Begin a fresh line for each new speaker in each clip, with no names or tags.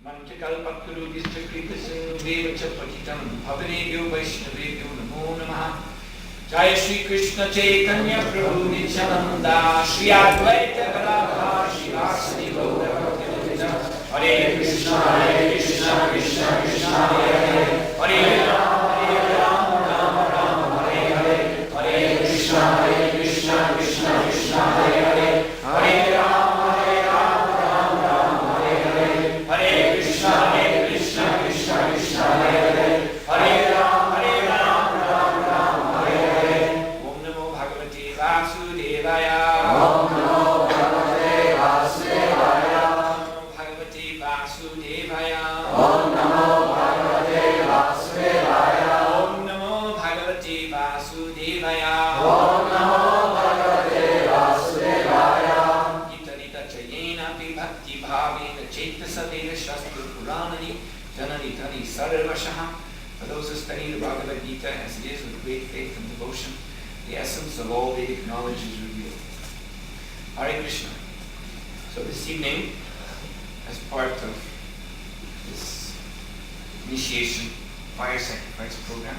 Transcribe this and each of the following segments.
Manchakalpatturubhishcha kripasinubheva patitam bhavanebhyo vaishnavebhyo namo namaha. Jaya Shri Krishna Chaitanya Prabhu Nityananda Shri Advaita Gadadhara Shivasadi Gaura Bhaktivedanta Hare Krishna Krishna Krishna Hare Hare Hare Ram Ram Ram Hare Hare Hare Krishna Krishna Krishna Hare Hare Hare Ram Ram Ram Hare Hare Hare Krishna Krishna Krishna Hare Hare Hare Ram Vasudevaya. Om Namo Bhagavate Vasudevaya. Bhagavate Vasudevaya. Om Namo Bhagavate Vasudevaya. Om Namo Bhagavate Vasudevaya. Om Namo Bhagavate Vasudevaya. Itarita Chayena Vibhakti Bhavena Chaittasavena Shastra Puranani Janani Tani Sarvashaha. For those who study the Bhagavad-gītā as it is with great faith and devotion, the essence of all Vedic knowledge is revealed. Hare Krishna. So this evening, as part of this initiation fire sacrifice program,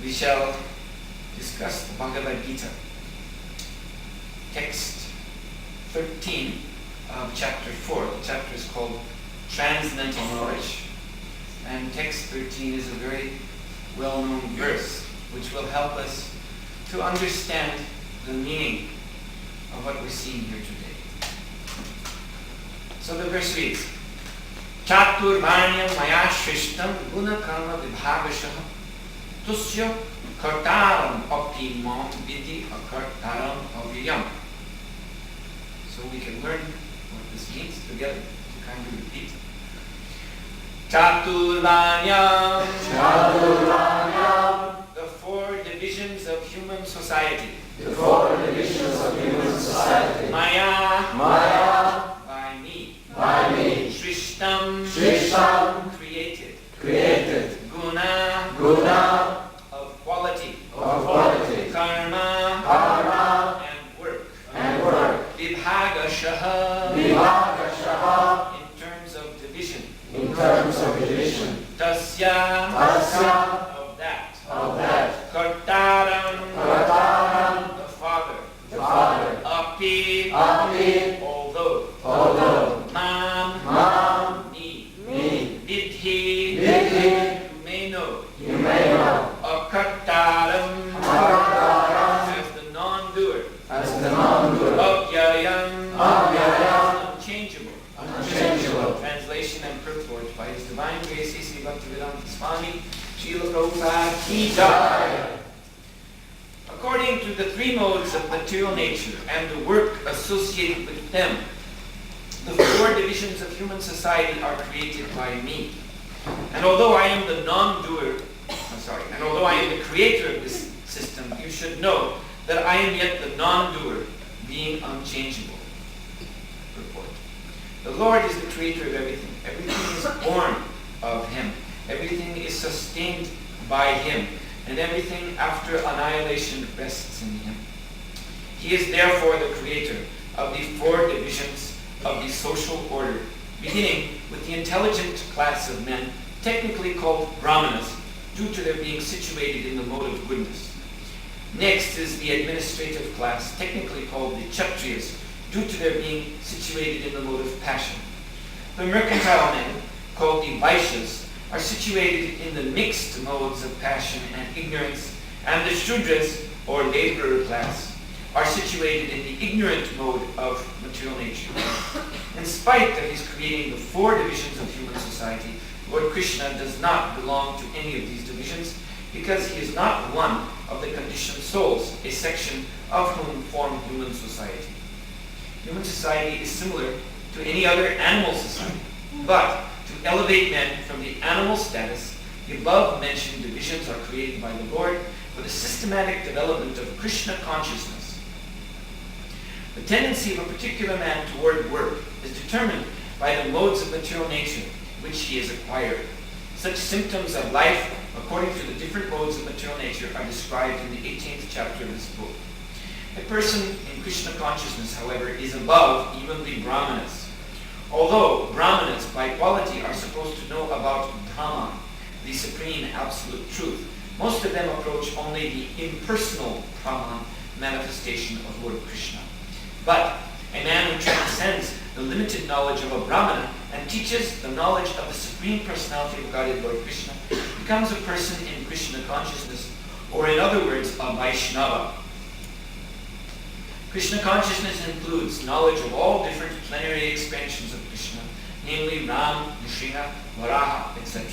we shall discuss the Bhagavad-gītā, text 13 of chapter 4. The chapter is called Transcendental Knowledge. And text 13 is a very well-known verse which will help us to understand the meaning of what we're seeing here today. So the verse reads, Chaturvanyam maya shrishtam guna karma vibhagashaha tusya kartaram api mam vidhi akartaram avyayam. So we can learn what this means together to kind of repeat. Chaturvanyam, Chaturvanyam, the four divisions of human society.
The four divisions of human society.
Maya,
Maya,
by me.
By me.
Shrishtam,
Shrishtam,
created.
Created.
Guna,
Guna,
of quality.
Of quality.
Karma,
Karma,
and work.
And work.
Vibhagashaha,
Vibhagashaha,
in terms of division.
In terms of division.
Tasya,
Tasya,
of that.
Of that.
Kartaram,
Kartaram,
the father.
the father.
Api,
Api,
although.
although.
Mam,
Mam,
me.
me.
Vidhi,
Vidhi,
you may know.
you may know.
Akartaram,
Akartaram,
as the non-doer.
as the non-doer.
Avyayam,
Avyayam,
unchangeable.
unchangeable.
Translation and purport by His Divine Grace A.C. Bhaktivedanta Swami, Srila Prabhupada Ki Jai. According to the three modes of material nature and the work associated with them, the four divisions of human society are created by me. And although I am the creator of this system, you should know that I am yet the non-doer, being unchangeable. Report. The Lord is the creator of everything. Everything is born of Him. Everything is sustained by Him. And everything after annihilation rests in Him. He is therefore the creator of the four divisions of the social order, beginning with the intelligent class of men, technically called Brahmanas, due to their being situated in the mode of goodness. Next is the administrative class, technically called the Kshatriyas, due to their being situated in the mode of passion. The mercantile men, called the Vaishyas, are situated in the mixed modes of passion and ignorance, and the Shudras, or laborer class, are situated in the ignorant mode of material nature. In spite of His creating the four divisions of human society, Lord Krishna does not belong to any of these divisions, because He is not one of the conditioned souls, a section of whom form human society. Human society is similar to any other animal society, but to elevate men from the animal status, the above-mentioned divisions are created by the Lord for the systematic development of Krishna consciousness. The tendency of a particular man toward work is determined by the modes of material nature which he has acquired. Such symptoms of life, according to the different modes of material nature, are described in the 18th chapter of this book. A person in Krishna consciousness, however, is above even the Brahmanas, Although Brahmanas by quality are supposed to know about Brahman, the supreme absolute truth, most of them approach only the impersonal Brahman manifestation of Lord Krishna. But a man who transcends the limited knowledge of a Brahmana and teaches the knowledge of the Supreme Personality of Godhead, Lord Krishna, becomes a person in Krishna consciousness, or in other words, a Vaishnava. Krishna consciousness includes knowledge of all different plenary expansions of Krishna, namely Ram, Nrsimha, Varaha, etc.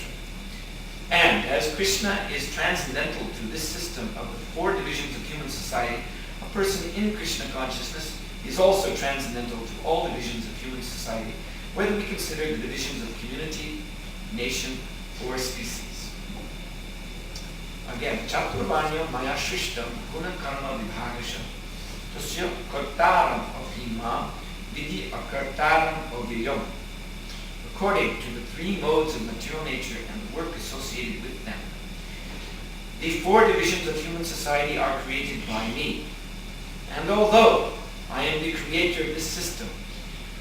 And as Krishna is transcendental to this system of the four divisions of human society, a person in Krishna consciousness is also transcendental to all divisions of human society, whether we consider the divisions of community, nation, or species. Again, Chaturvanya Maya Shrishtam Guna Karma Vibhagasha Tasya Kartaram Avhimam Vidhi Akartaram Avyayam. According to the three modes of material nature and the work associated with them, the four divisions of human society are created by me. And although I am the creator of this system,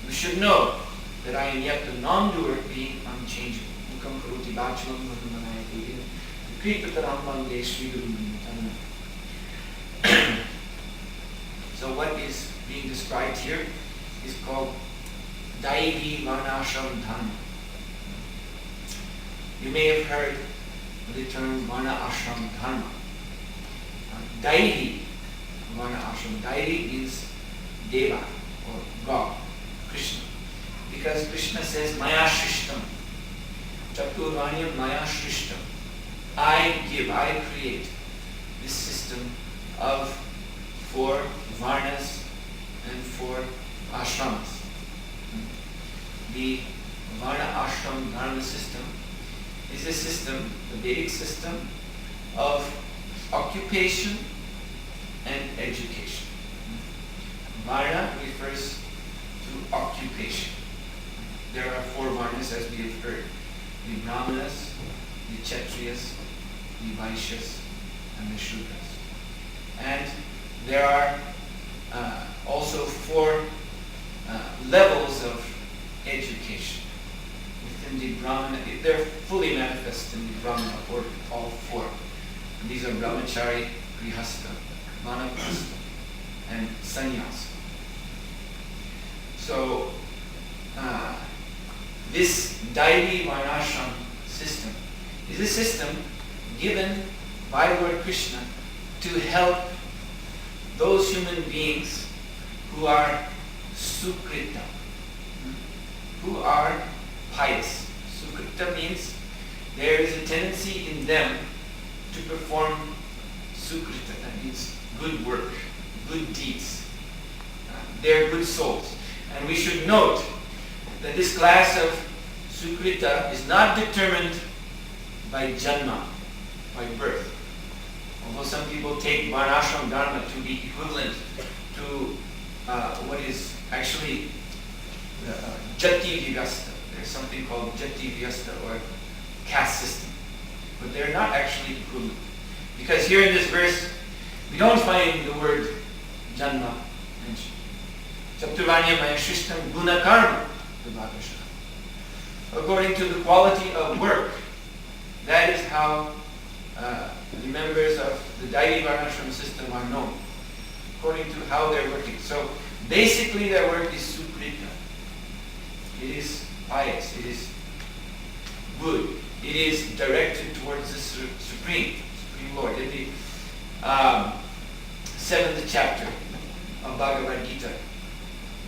you should know that I am yet the non-doer, being unchangeable. So what is being described here is called Daivi Varnashram Dharma. You may have heard the term Varna Ashram Dharma. Daivi Varna Ashram. Daivi means Deva or God, Krishna. Because Krishna says Maya Shrishtam. Chaturvanyam Maya Shrishtam. I give, I create this system of four Varnas and four Ashramas. The Varna Ashram Dharma system is a system, the Vedic system, of occupation and education. Varna refers to occupation. There are four Varnas, as we have heard: the Brahmanas, the Kshatriyas, the Vaishyas, and the Shudras. And there are also four levels of education within the Brahmana. They're fully manifest in the Brahmana order, all four. And these are Brahmachari, Grihastha, Vanaprastha, and Sannyasa. So this Daivi Varnashram system is a system given by Lord Krishna to help those human beings who are sukrita, who are pious. Sukrita means there is a tendency in them to perform sukrita, that means good work, good deeds. They're good souls. And we should note that this class of sukrita is not determined by janma, by birth. Although some people take Varnashram Dharma to be equivalent to what is actually Jati Vyavastha. There's something called Jati Vyavastha, or caste system. But they're not actually equivalent. Because here in this verse, we don't find the word janma mentioned. Chaturvanya Maya Shrishtam Guna Karma Vibhagasha. According to the quality of work, that is how the members of the Daivi Varnashram system are known, according to how they're working. So basically their work is sukrita. It is pious, it is good, it is directed towards the Supreme Lord. In the 7th chapter of Bhagavad-gītā,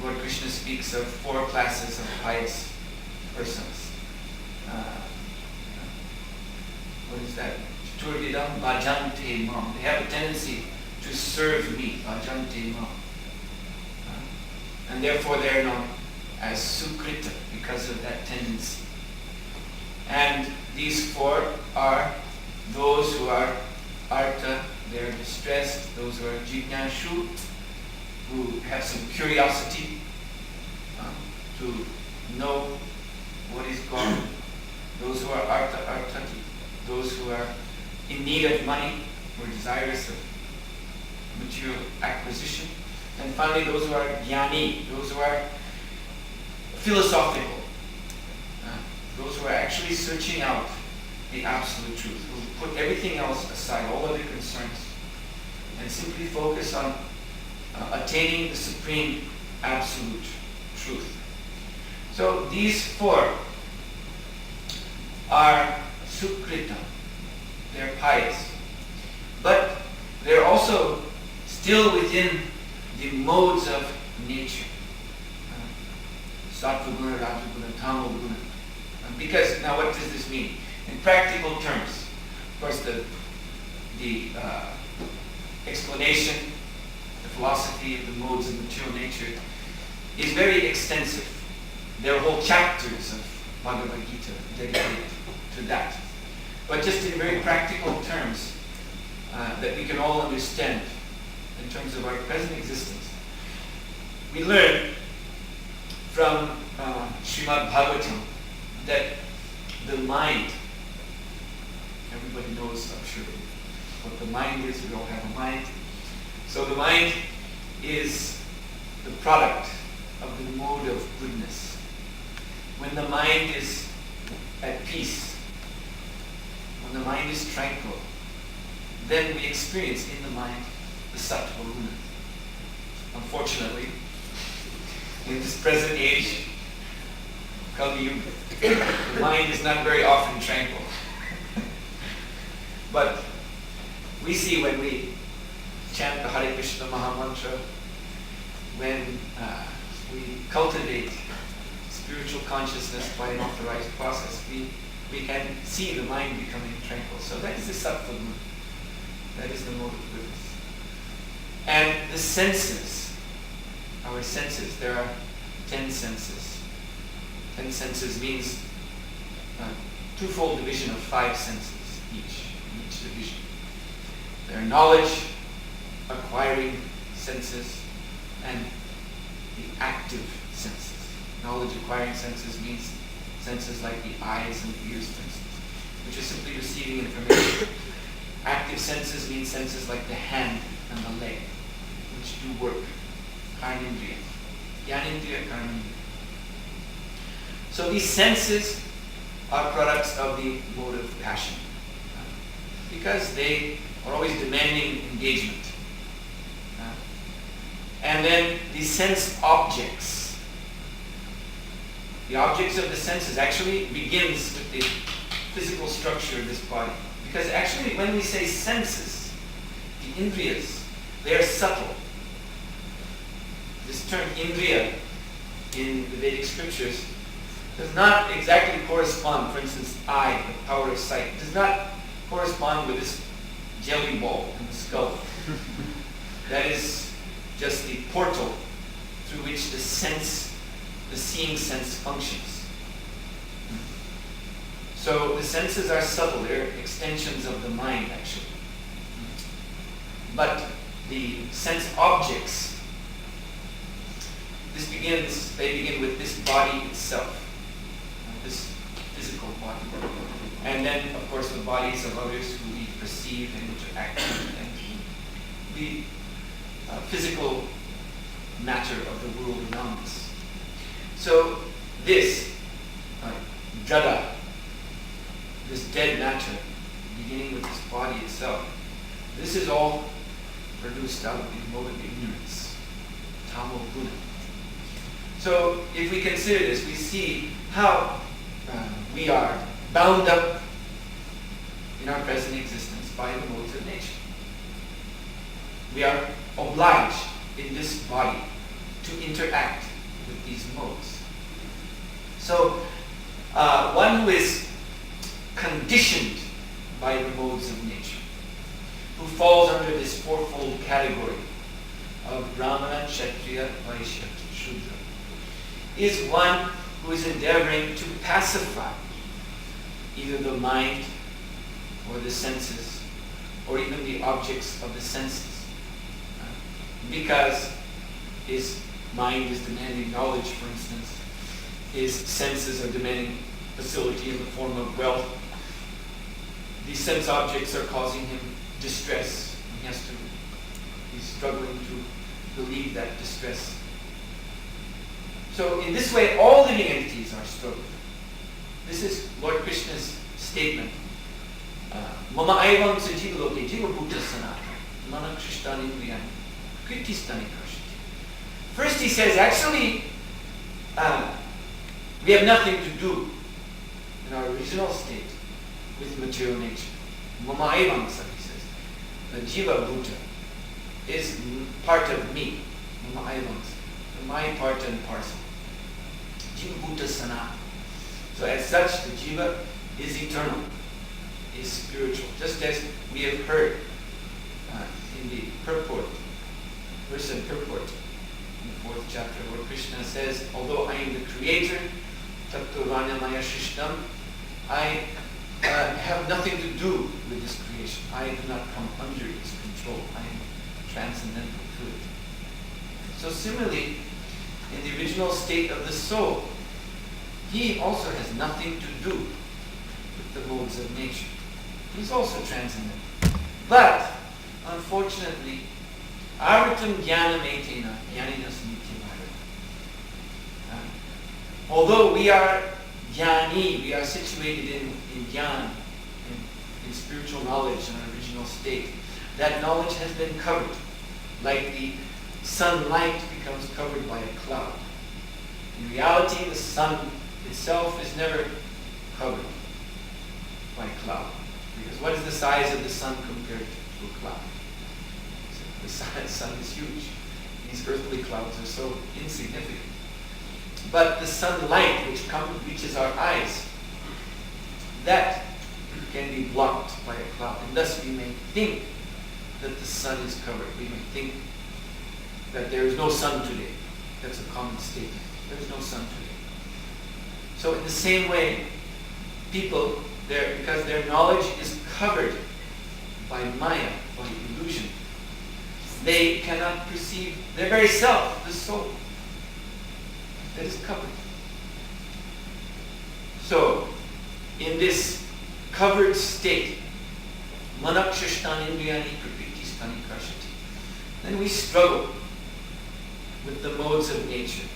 Lord Krishna speaks of four classes of pious persons. What is that? Chaturvidam bhajante mam. They have a tendency to serve me. Bhajante mam. And therefore they are known as sukrita because of that tendency. And these four are those who are arta, they are distressed, those who are jignanshu, who have some curiosity to know what is God, those who are arta artati, those who are in need of money or desirous of material acquisition, and finally those who are jnani, those who are philosophical. Those who are actually searching out the absolute truth, who put everything else aside, all other concerns, and simply focus on attaining the supreme absolute truth. So these four are sukrita, they're pious, but they're also still within the modes of nature. Sattva guna, raja guna, tamo guna. Because, now what does this mean? In practical terms, of course the explanation, the philosophy of the modes of material nature is very extensive. There are whole chapters of Bhagavad-gītā dedicated to that. But just in very practical terms that we can all understand in terms of our present existence, we learn from Srimad Bhagavatam that the mind, everybody knows, I'm sure, what the mind is. We all have a mind. So the mind is the product of the mode of goodness. When the mind is at peace, when the mind is tranquil, then we experience in the mind the sattva guna. Unfortunately, in this present age, Kali Yuga, the mind is not very often tranquil. But we see when we chant the Hare Krishna Maha Mantra, when we cultivate spiritual consciousness by an authorized process, we can see the mind becoming tranquil. So that is the sattva guna. That is the mode of goodness. And the senses, our senses, there are 10 senses. 10 senses means twofold division of 5 senses each division. There are knowledge, acquiring senses, and the active senses. Knowledge acquiring senses means senses like the eyes and the ears, for instance, which are simply receiving information. Active senses mean senses like the hand and the leg, which do work. Karnendriya. Jnanendriya, karnendriya. So these senses are products of the mode of passion, because they are always demanding engagement. And then the sense objects. The objects of the senses actually begins with the physical structure of this body. Because actually when we say senses, the indriyas, they are subtle. This term indriya in the Vedic scriptures does not exactly correspond, for instance, eye, the power of sight, does not correspond with this jelly ball in the skull. That is just the portal through which the seeing sense functions. So the senses are subtle, they're extensions of the mind actually. But the sense objects, they begin with this body itself, this physical body. And then, of course, the bodies of others who we perceive and interact with, and the physical matter of the world around us. So this, jada, this dead matter, beginning with this body itself, this is all produced out of the mode of ignorance, tamo guna. So if we consider this, we see how we are bound up in our present existence by the modes of nature. We are obliged in this body to interact with these modes. So one who is conditioned by the modes of nature, who falls under this fourfold category of Brahmana, Kshatriya, Vaishya, Shudra, is one who is endeavoring to pacify either the mind or the senses or even the objects of the senses. Because his mind is demanding knowledge, for instance, his senses are demanding facility in the form of wealth. These sense objects are causing him distress. He's struggling to relieve that distress. So in this way, all living entities are struggling. This is Lord Krishna's statement. Mama aivam sa jiva loke jiva bhuta sanatana mana krishtani priyani kritistani karshiti. First he says, actually, we have nothing to do in our original state with material nature. Mama aivam sa, he says. The jiva bhuta is part of me. Mama aivam sa, my part and parcel. Jiva bhuta sanatana. So as such, the jiva is eternal, is spiritual. Just as we have heard in the purport, verse and purport, in the 4th chapter, where Krishna says, although I am the creator, tattvanya maya shrishtam, I have nothing to do with this creation. I do not come under its control. I am transcendental to it. So similarly, in the original state of the soul, he also has nothing to do with the modes of nature. He's also transcendental. But, unfortunately, avritam jnanam etena jnaninas nityavara. Although we are jnani, we are situated in jnana, in spiritual knowledge in our original state, that knowledge has been covered, like the sunlight becomes covered by a cloud. In reality, the sun itself is never covered by a cloud. Because what is the size of the sun compared to a cloud? The sun is huge. These earthly clouds are so insignificant. But the sunlight which reaches our eyes, that can be blocked by a cloud. And thus we may think that the sun is covered. We may think that there is no sun today. That's a common statement. There is no sun today. So in the same way, people, because their knowledge is covered by maya, by illusion, they cannot perceive their very self, the soul, that is covered. So, in this covered state, manakshashtani indriyani prakritisthani karshati, then we struggle with the modes of nature,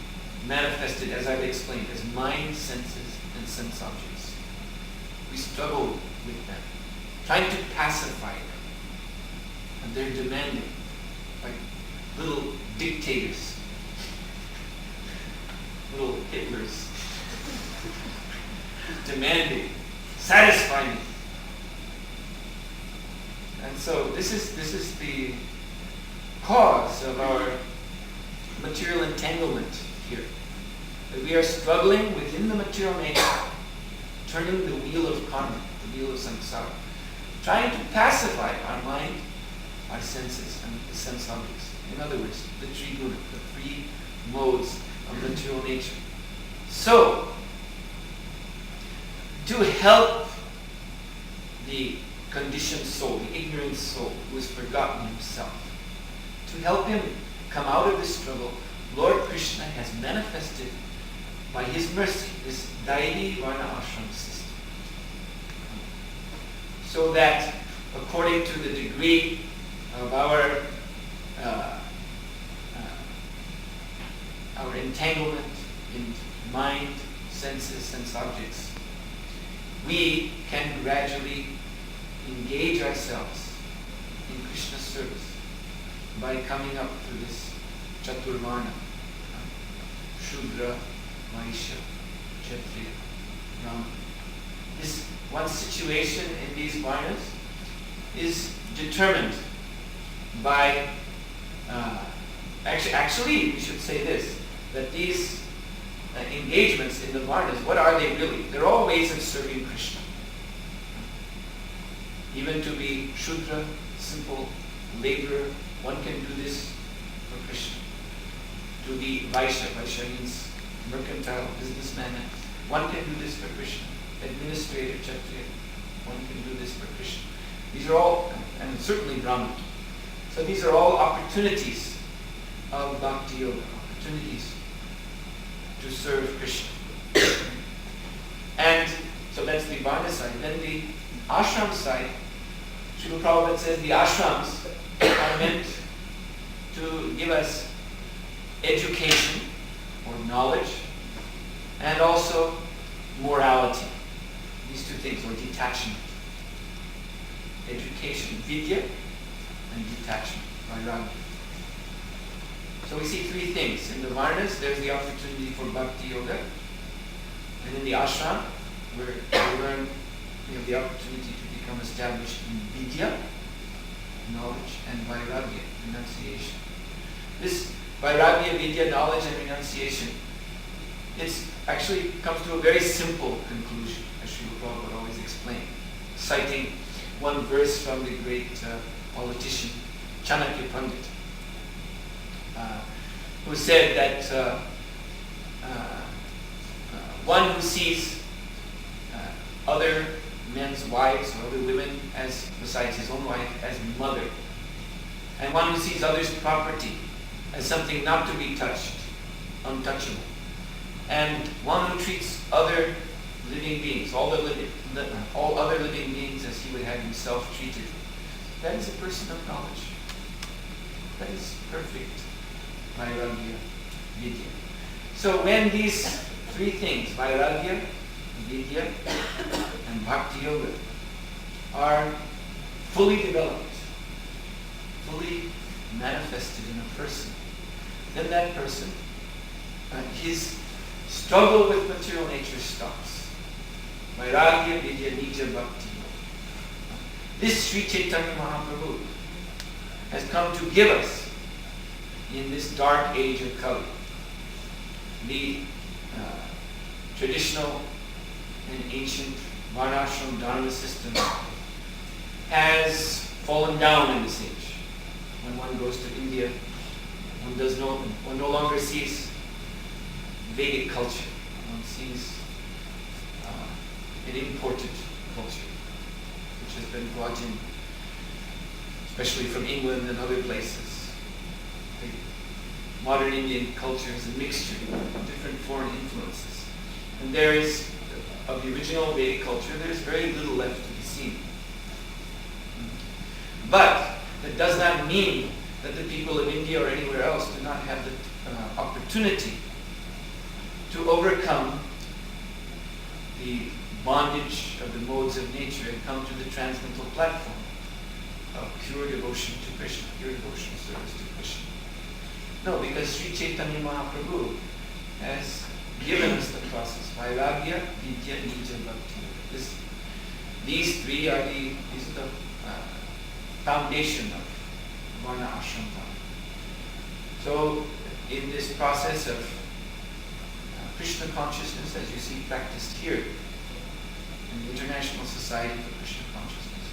manifested, as I've explained, as mind, senses, and sense objects. We struggle with them, trying to pacify them. And they're demanding, like little dictators, little Hitlers, demanding, satisfy me. And so this is the cause of our material entanglement here. That we are struggling within the material nature, turning the wheel of karma, the wheel of samsara, trying to pacify our mind, our senses, and the sense objects. In other words, the triguna, the three modes of material nature. So, to help the conditioned soul, the ignorant soul who has forgotten himself, to help him come out of this struggle, Lord Krishna has manifested by his mercy this Daivi Varna Ashram system. So that according to the degree of our entanglement in mind, senses, sense objects, we can gradually engage ourselves in Krishna's service by coming up through this Chaturvarna, Shudra, Vaishya, Kshatriya, Brahmana. This one situation in these varnas is determined by, actually we should say this, that these engagements in the varnas, what are they really? They're all ways of serving Krishna. Even to be Shudra, simple laborer, one can do this for Krishna. To be Vaishya, Vaishya means mercantile businessman, one can do this for Krishna. Administrator, Kshatriya, one can do this for Krishna. These are all, and certainly Brahman. So these are all opportunities of Bhakti Yoga, opportunities to serve Krishna. And so that's the Varna side. Then the ashram side, Srila Prabhupada says the ashrams are meant to give us education or knowledge, and also morality. These two things, or detachment. Education, vidya, and detachment, vairagya. So we see three things. In the varnas, there's the opportunity for bhakti yoga. And in the ashram, where we learn, we have the opportunity to become established in vidya, knowledge, and vairagya, renunciation. This vairagya, vidya, knowledge, and renunciation, it actually comes to a very simple conclusion, as Srila Prabhupada always explained, citing one verse from the great politician, Chanakya Pandit, who said that one who sees other men's wives or other women as, besides his own wife, as mother, and one who sees others' property as something not to be touched, untouchable, and one who treats other living beings, all other living beings as he would have himself treated, that is a person of knowledge. That is perfect vairagya, vidya. So when these three things, vairagya, vidya, and bhakti yoga, are fully developed, fully manifested in a person, then that person, his struggle with material nature stops. Vairagya, vidya, nija, bhakti yoga. This Sri Chaitanya Mahaprabhu has come to give us in this dark age of Kali. The traditional and ancient varnashram dharma system has fallen down in this age. When one goes to India, one no longer sees Vedic culture. One sees an imported culture, which has been brought in, especially from England and other places. The modern Indian culture is a mixture of different foreign influences. And there is, of the original Vedic culture, there is very little left to be seen. But that does not mean that the people of India or anywhere else do not have the opportunity to overcome the bondage of the modes of nature and come to the transcendental platform of pure devotion to Krishna, pure devotional service to Krishna. No, because Sri Chaitanya Mahaprabhu has given us the process. Vairagya, vidya, nija, bhakti. These three are the foundation of varna ashram dharma. So, in this process of Krishna consciousness, as you see practiced here in the International Society for Krishna Consciousness,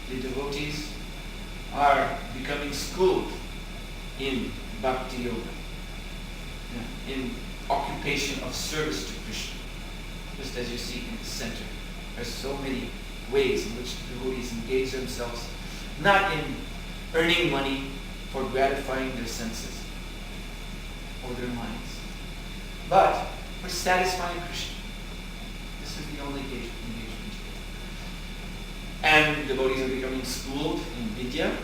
the devotees are becoming schooled in bhakti yoga, in occupation of service to Krishna. Just as you see in the center, there's so many ways in which the devotees engage themselves, not in earning money for gratifying their senses or their minds, but for satisfying Krishna. This is the only engagement here. And devotees are becoming schooled in vidya,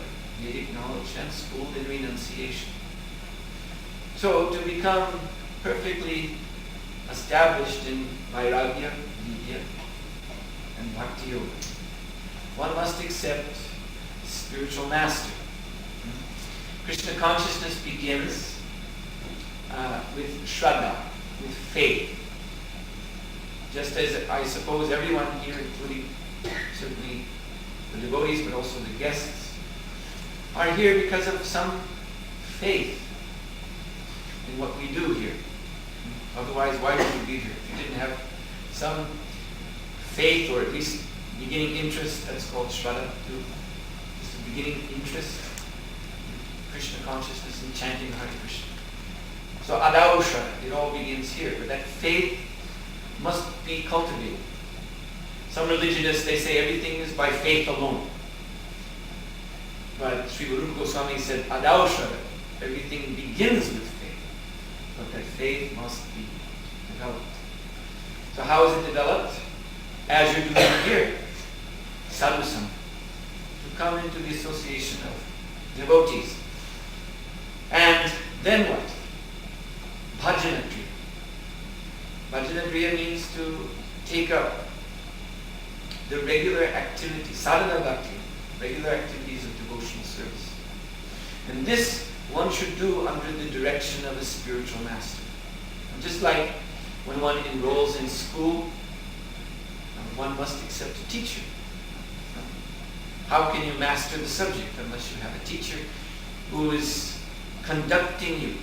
Vedic knowledge, and schooled in renunciation. So to become perfectly established in vairagya, vidya, and bhakti yoga, one must accept spiritual master. Krishna consciousness begins with shraddha, with faith. Just as I suppose everyone here, including certainly the devotees, but also the guests, are here because of some faith in what we do here. Otherwise, why would you be here? If you didn't have some faith, or at least beginning interest, that's called shraddha, just a beginning interest in Krishna consciousness and chanting Hare Krishna. So adau shraddha, it all begins here, but that faith must be cultivated. Some religionists, they say everything is by faith alone. But Sri Rupa Goswami said, adau shraddha, everything begins with faith. But that faith must be developed. So how is it developed? As you're doing here, sadhusam, to come into the association of devotees. And then what? Bhajanagriya means to take up the regular activity, sadhana bhakti, regular activities of devotional service. And this one should do under the direction of a spiritual master. And just like when one enrolls in school, one must accept a teacher. How can you master the subject unless you have a teacher who is conducting you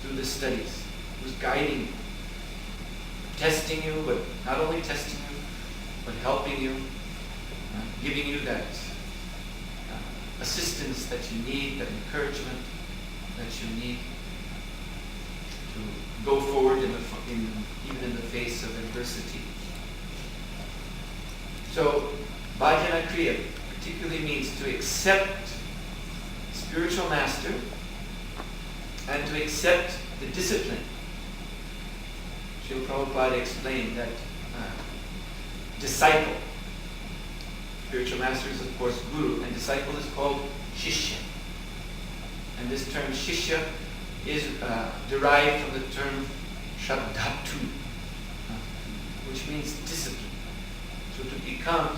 through the studies, who's guiding you, testing you, but not only testing you, but helping you, giving you that assistance that you need, that encouragement that you need to go forward even in the face of adversity. So, Bhajana Kriya particularly means to accept spiritual master and to accept the discipline. Srila Prabhupada explained that disciple, spiritual master is of course guru, and disciple is called shishya. And this term shishya is derived from the term shraddhatu, which means discipline. So to become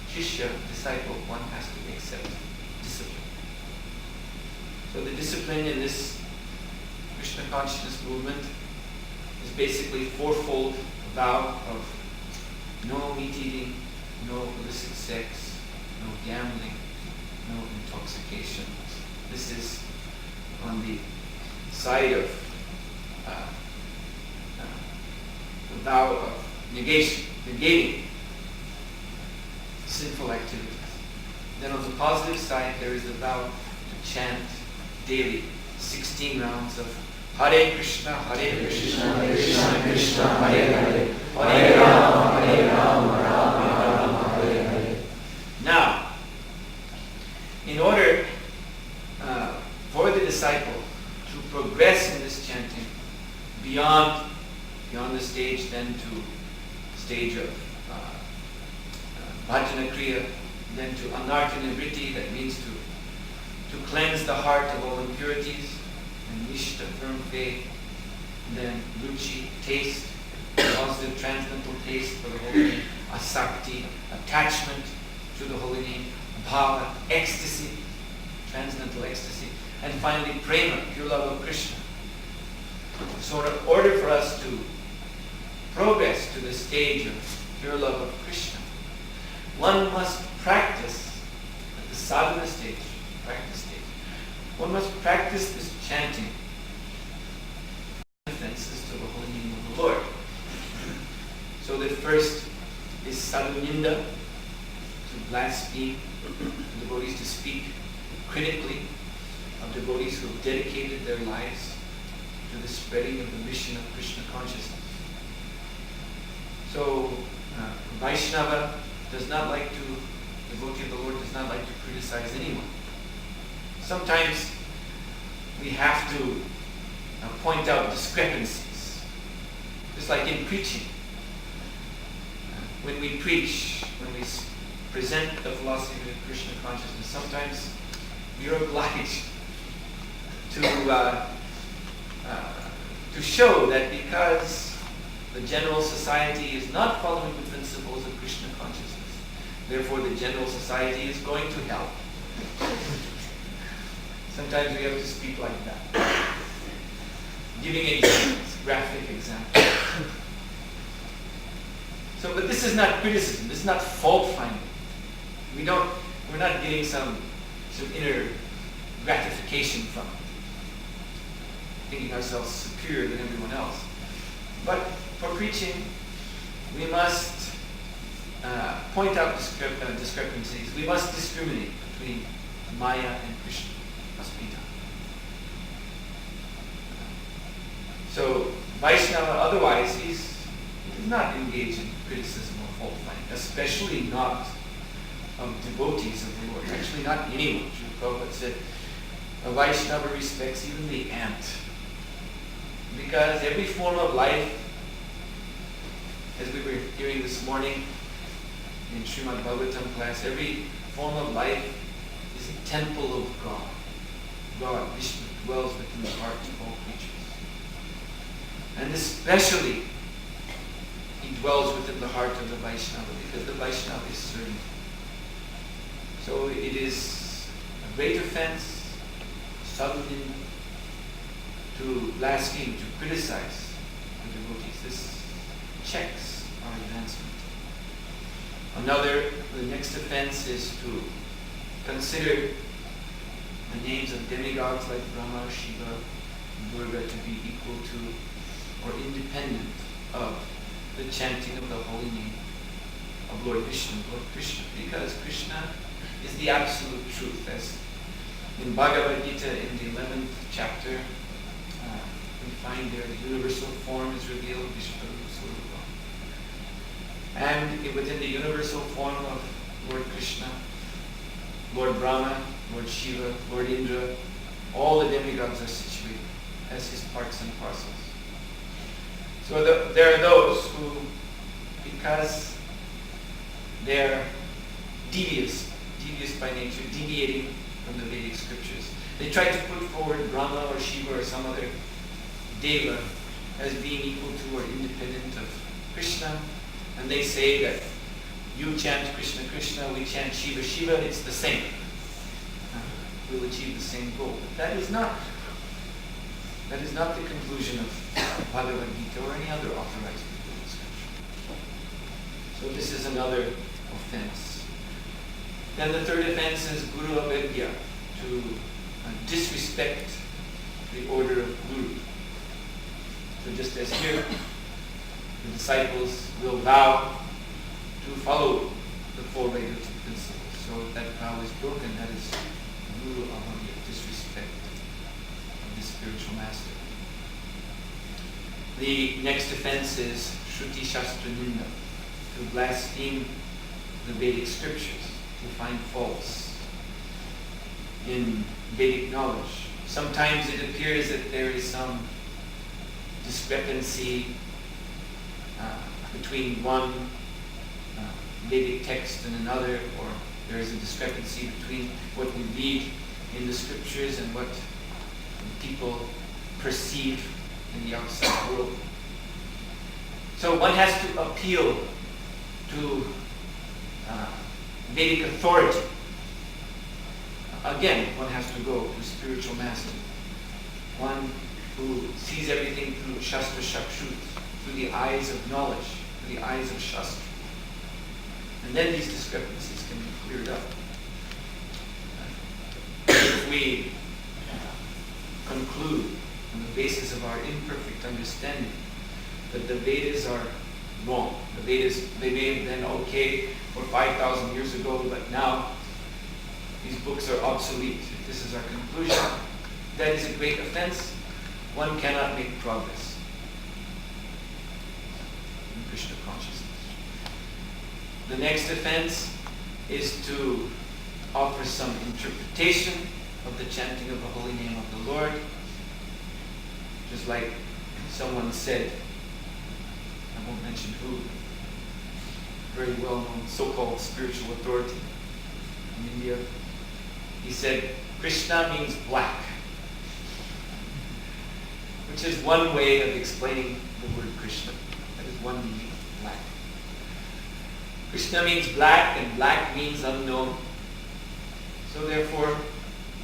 shishya, disciple, one has to accept discipline. So the discipline in this Krishna consciousness movement is basically fourfold: vow of no meat eating, no illicit sex, no gambling, no intoxication. This is on the side of the vow of negating sinful activities. Then on the positive side, there is the vow to chant daily 16 rounds of Hare Krishna, Hare Krishna, Krishna Krishna, Hare Hare, Hare Rama, Hare Rama, Rama Rama, Hare Hare. Now, in order for the disciple to progress in this chanting beyond the stage, then to stage of Bhajana Kriya, then to Anartha Vritti, that means to cleanse the heart of all impurities, and Nishta, firm faith, and then Ruchi, taste, positive transcendental taste for the holy name, Asakti, attachment to the holy name, Bhava, ecstasy, transcendental ecstasy, and finally Prema, pure love of Krishna. So in order for us to progress to the stage of pure love of Krishna, one must practice at the sadhana stage, one must practice this chanting offenses to the holy name of the Lord. So the first is sadhuninda, to blaspheme devotees, to speak critically of devotees who have dedicated their lives to the spreading of the mission of Krishna consciousness. So Vaishnava does not like to, devotee of the Lord does not like to criticize anyone. Sometimes we have to point out discrepancies. Just like in preaching. When we preach, when we present the philosophy of Krishna consciousness, sometimes we are obliged to show that because the general society is not following the principles of Krishna consciousness, therefore the general society is going to hell. Sometimes we have to speak like that. Giving examples, graphic examples. So, but this is not criticism, this is not fault finding. We're not getting some inner gratification from it, thinking ourselves superior than everyone else. But for preaching, we must point out discrepancies. We must discriminate between Maya and Krishna. Must be done. So Vaishnava, otherwise, he does not engage in criticism or fault finding, especially not of devotees of the Lord. Actually, not anyone. Srila Prabhupada said, a Vaishnava respects even the ant. Because every form of life, as we were hearing this morning in Srimad Bhagavatam class, every form of life is a temple of God. God, Vishnu, dwells within the hearts of all creatures. And especially he dwells within the heart of the Vaishnava, because the Vaishnava is serving. So it is a great offense, suddenly, to blaspheme, to criticize the devotees. This checks our advancement. The next offense is to consider the names of demigods like Brahma, Shiva, and Durga to be equal to or independent of the chanting of the holy name of Lord Vishnu, Lord Krishna, because Krishna is the absolute truth. As in Bhagavad-gītā, in the 11th chapter, we find there the universal form is revealed, Vishnu Swarupa. And within the universal form of Lord Krishna, Lord Brahma, Lord Shiva, Lord Indra, all the demigods are situated as his parts and parcels. So there are those who, because they're devious by nature, deviating from the Vedic scriptures, they try to put forward Brahma or Shiva or some other deva as being equal to or independent of Krishna, and they say that you chant Krishna Krishna, we chant Shiva Shiva, it's the same. We'll achieve the same goal. But that is not the conclusion of Bhagavad-gītā or any other authorized biblical scripture. So this is another offense. Then the third offense is Guru Avedya, to disrespect the order of Guru. So just as here, the disciples will vow to follow the four Vedic principles. So that vow is broken. That is Guru Avedya, disrespect of the spiritual master. The next offense is Shruti Shastra Ninda, to blaspheme the Vedic scriptures, to find faults in Vedic knowledge. Sometimes it appears that there is some discrepancy between one Vedic text and another, or there is a discrepancy between what we read in the scriptures and what people perceive in the outside world. So one has to appeal to Vedic authority. Again, one has to go to spiritual master, one who sees everything through Shastra Shakshut, through the eyes of knowledge, through the eyes of Shastra. And then these discrepancies can be cleared up. If we conclude on the basis of our imperfect understanding that the Vedas are wrong, the Vedas, they may have been okay for 5,000 years ago, but now these books are obsolete. If this is our conclusion, that is a great offense. One cannot make progress in Krishna consciousness. The next offense is to offer some interpretation of the chanting of the holy name of the Lord. Just like someone said, I won't mention who, very well-known so-called spiritual authority in India. He said, Krishna means black, which is one way of explaining the word Krishna. That is one meaning of black. Krishna means black, and black means unknown. So therefore,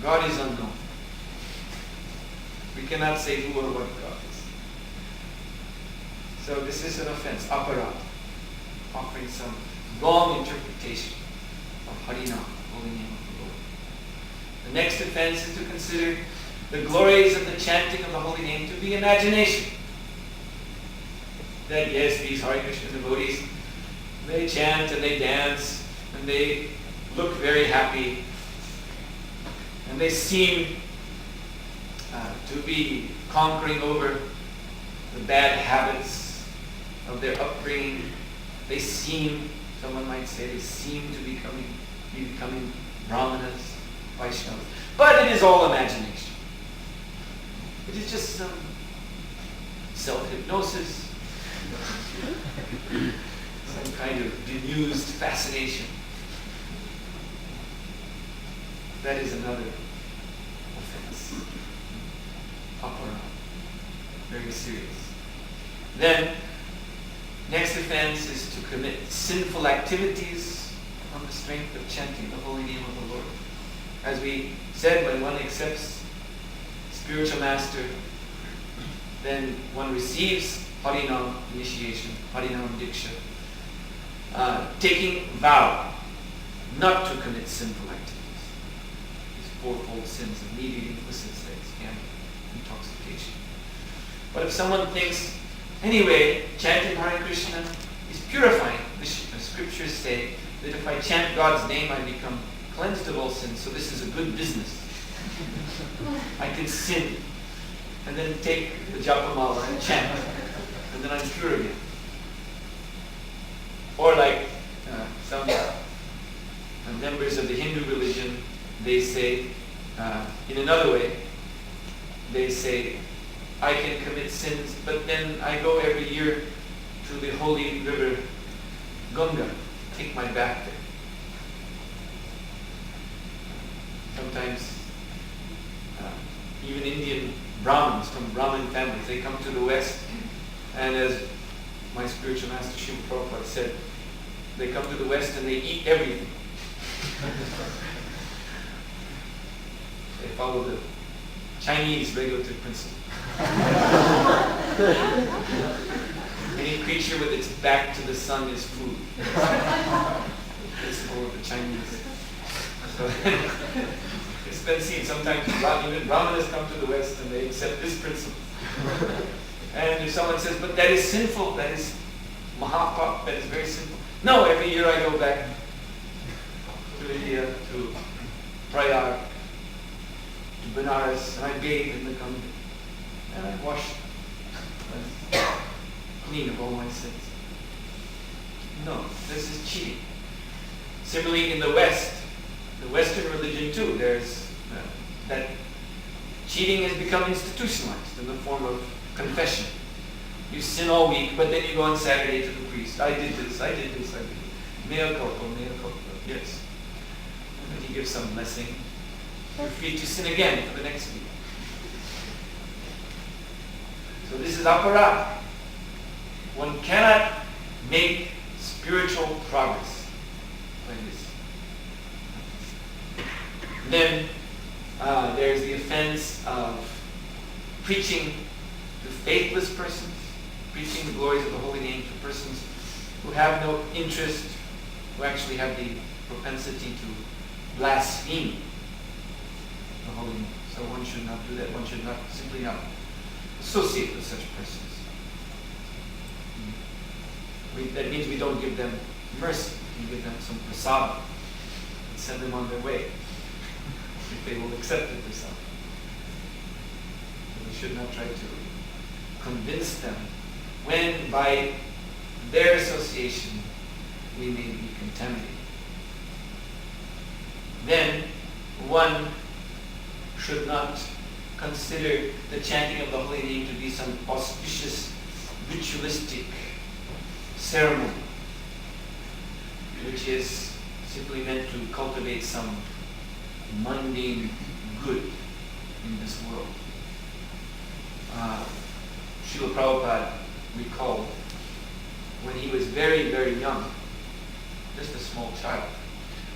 God is unknown. We cannot say who or what God is. So this is an offense, aparad, offering some wrong interpretation of Harinam, holy name of the Lord. The next offense is to consider the glories of the chanting of the holy name to be imagination. That yes, these Hare Krishna devotees, they chant and they dance and they look very happy and they seem to be conquering over the bad habits of their upbringing. They seem, someone might say, they seem to be becoming brahmanas, Vaishnavas. But it is all imagination. It is just some self-hypnosis, some kind of bemused fascination. That is another offense. Aparad. Very serious. Then, Next offense is to commit sinful activities on the strength of chanting the holy name of the Lord. As we said, when one accepts spiritual master, then one receives Harinam initiation, Harinam Diksha, taking vow not to commit sinful activities. These fourfold sins of meat eating, illicit sex, gambling, intoxication. But if someone thinks, anyway, chanting Hare Krishna is purifying, the scriptures say that if I chant God's name, I become cleansed of all sins, so this is a good business. I can sin and then take the japamala and chant, and then I'm pure again. Or like some members of the Hindu religion, they say, in another way, they say, I can commit sins, but then I go every year to the holy river Ganga, take my bath there. Sometimes even Indian Brahmins from Brahmin families, they come to the West, and as my spiritual master Srila Prabhupada said, they come to the West and they eat everything. They follow the Chinese regulative principle. Any creature with its back to the sun is food. The principle of the Chinese. So it's been seen sometimes even Brahmanas come to the West and they accept this principle. And if someone says, but that is sinful, that is mahapap, that is very sinful. No, every year I go back to India, to Prayag, to Benares, and I bathe in the Ganga. And I wash, clean of all my sins. No, this is cheating. Similarly, in the West, the Western religion too, there's that cheating has become institutionalized in the form of confession. You sin all week, but then you go on Saturday to the priest. I did this, I did this, I did this. Mea culpa, yes. And he gives some blessing. You're free to sin again for the next week. So this is aparadh. One cannot make spiritual progress like this. Then there's the offense of preaching to faithless persons, preaching the glories of the holy name to persons who have no interest, who actually have the propensity to blaspheme the holy name. So one should not do that. One should not simply not associate with such persons. That means we don't give them mercy. We give them some prasada and send them on their way if they will accept the prasada. So we should not try to convince them when by their association we may be contaminated. Then one should not consider the chanting of the holy name to be some auspicious ritualistic ceremony which is simply meant to cultivate some mundane good in this world. Srila Prabhupada recalled when he was very, very young, just a small child,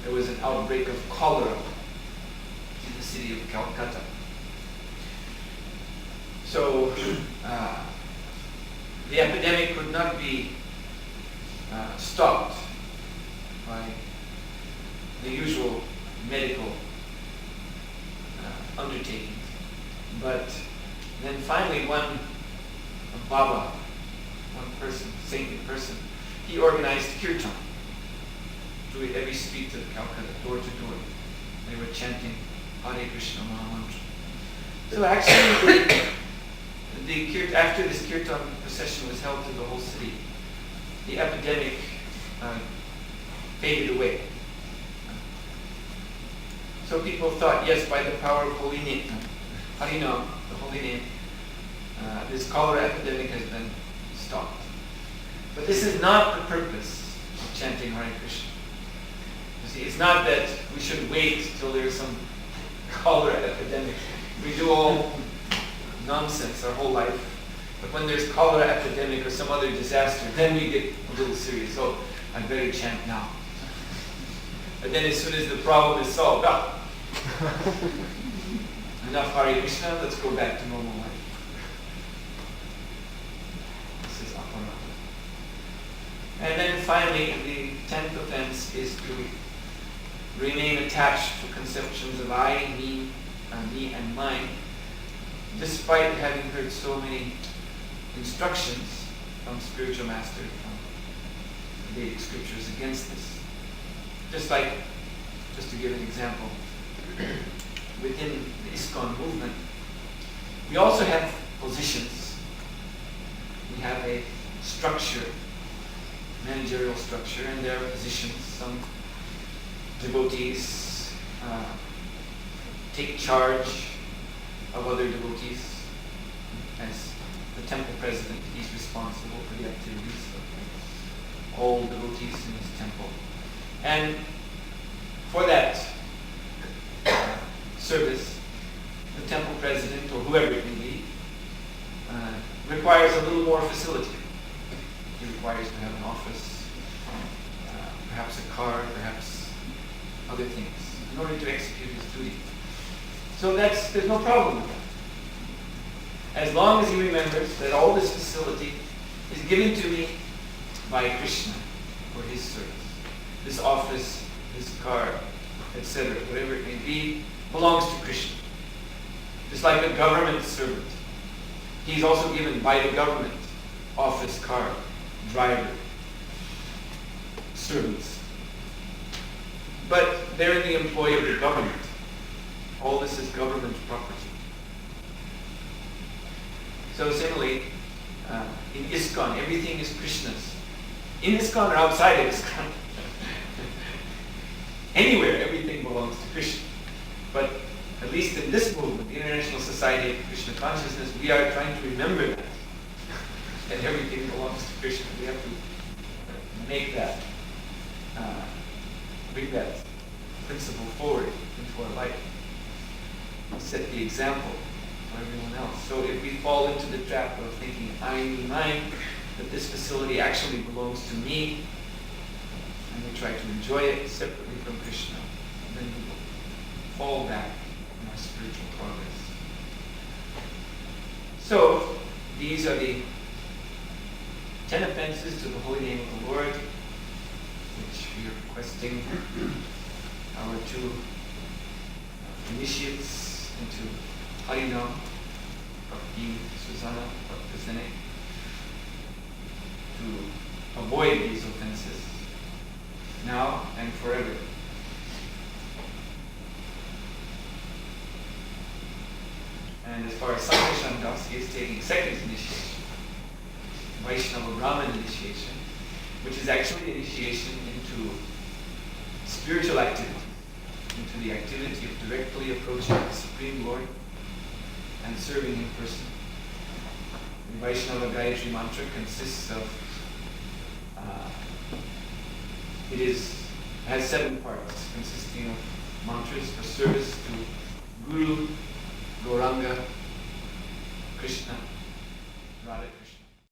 there was an outbreak of cholera in the city of Calcutta. So the epidemic could not be stopped by the usual medical undertakings. But then finally one Baba, one person, saintly person, he organized kirtan to every street of Calcutta, door to door. They were chanting Hare Krishna Maha Mantra. So actually, after this kirtan procession was held to the whole city, the epidemic faded away. So people thought, yes, by the power of holy name, Harinam, the holy name, this cholera epidemic has been stopped. But this is not the purpose of chanting Hare Krishna. You see, it's not that we should wait till there's some cholera epidemic. We do all nonsense our whole life, But when there's cholera epidemic or some other disaster, then we get a little serious. Oh, I better chant now. But then as soon as the problem is solved, enough Hare Krishna, let's go back to normal life. This is apara. And then finally, the 10th offense is to remain attached to conceptions of I, me and mine, despite having heard so many instructions from spiritual masters, from Vedic scriptures against this. Just to give an example, within the ISKCON movement, we also have positions. We have a structure, managerial structure, and there are positions. Some devotees take charge of other devotees. As the temple president, he's responsible for the activities of all devotees in his temple. And for that service, the temple president, or whoever it may be, requires a little more facility. He requires to have an office, perhaps a car, perhaps other things, in order to execute his duty. So there's no problem with that. As long as he remembers that all this facility is given to me by Krishna for his service. This office, this car, etc., whatever it may be, belongs to Krishna. Just like a government servant. He's also given by the government office, car, driver, servants. But they're in the employ of the government. All this is government property. So similarly, in ISKCON, everything is Krishna's. In ISKCON or outside of ISKCON. Anywhere, everything belongs to Krishna. But at least in this movement, the International Society of Krishna Consciousness, we are trying to remember that. That everything belongs to Krishna. We have to make that, bring that principle forward into our life. Set the example for everyone else. So if we fall into the trap of thinking, I, me, mine, that this facility actually belongs to me, and we try to enjoy it separately from Krishna, then we will fall back in our spiritual progress. So, these are the 10 offenses to the holy name of the Lord, which we are requesting our two initiates into Harinam, Bhakti, Susanna, Bhakti, to avoid these offenses now and forever. And as far as Sankarshan Das, he is taking second initiation, Vaishnava Brahman initiation, which is actually initiation into spiritual activity, into the activity of directly approaching the Supreme Lord and serving Him personally. The Vaishnava Gayatri Mantra consists of, has 7 parts, consisting of mantras for service to Guru, Gauranga, Krishna, Radha.